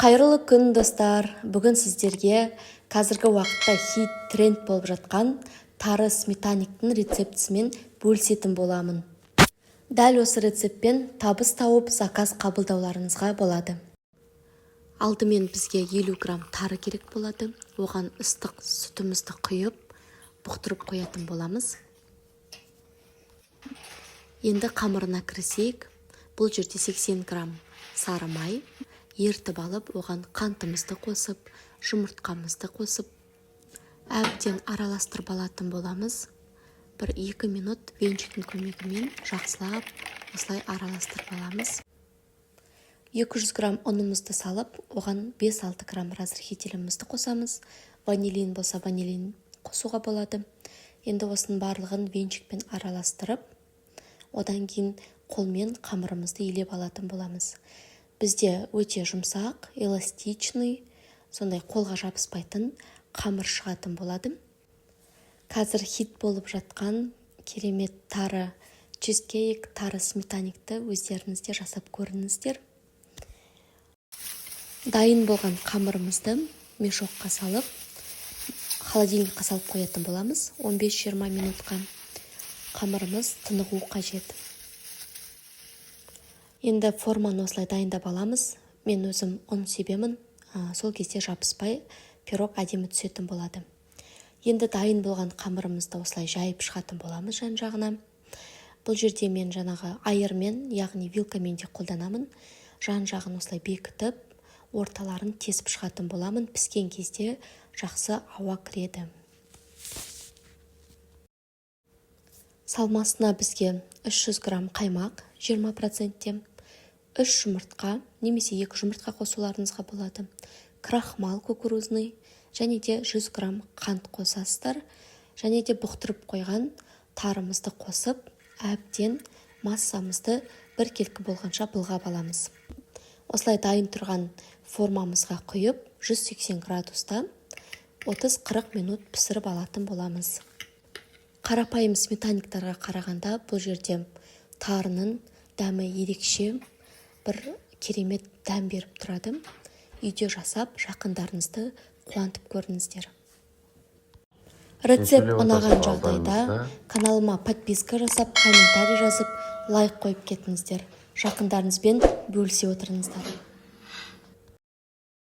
Қайырлы күн достар. Бүгін сіздерге қазіргі уақытта хит тренд болып жатқан тары сметаниктің рецептісімен бөлісетін боламын. Дәл осы рецептпен табыс тауып заказ қабылдауларыңызға болады. Алдымен бізге 50 грамм тары керек болады. Оған ыстық сүтімізді құйып, бұқтырып қоятын боламыз. Енді қамырына кірісейік. Бұл жерде 80 грамм сары май. Ертіп алып, оған қантымызды қосып, жұмыртқамызды қосып, әбден араластырып алатын боламыз. 1-2 минут венчиктің көмегімен жақсылап осылай араластырып аламыз. 200 грамм ұнымызды салып, оған 5-6 грамм разрыхителімізді қосамыз. Ванилин болса ванилин қосуға болады. Енді осының барлығын венчикпен араластырып, одан кейін қолмен қамырымызды илеп алатын боламыз. Бізде өте жұмсақ, эластичный, сондай қолға жабыспайтын қамыр шығатын болады. Қазір хит болып жатқан керемет тары чизкейк, тары сметаникті өздеріңізде жасап көріңіздер. Дайын болған қамырымызды мешокқа салып, холодильникқа салып қоятын боламыз. 15-20 минутқа қамырымыз тынығу қажет. Енді форманы осылай дайындап аламыз. Мен өзім ұн себемін. Сол кезде жабыспай, пирог әдемі түсетін болады. Енді дайын болған қамырымызды осылай жайып шығатын боламыз жан-жағына. Бұл жерде мен жаңағы айырмен, яғни вилкамен де қолданамын. Жан-жағын осылай бекітіп, орталарын тесіп шығатын боламын. Піскен кезде жақсы ауа кіреді. Салмасына бізге 300 грамм қаймақ, 20%-те, 3 жұмыртқа, немесе 2 жұмыртқа қосуларыңызға болады. Крахмал кукурузный, және де 100 грамм қант қосасыздар. Және де бұқтырып қойған тарымызды қосып, әбден массамызды бір келкі болғанша былғап аламыз. Осылай дайын тұрған формамызға құйып, 180 градуста 30-40 минут пісіріп алатын боламыз. Қарапайым сметаниктарға қарағанда бұл жерде тарының дәмі ерекше, бір керемет дәм беріп тұрады. Үйде жасап, жақындарыңызды қуантып көріңіздер. Рецепт ұнаған жағдайда каналыма подписка жасап, комментарий жазып, лайк қойып кетіңіздер. Жақындарыңызбен бөлісе отырыңыздар.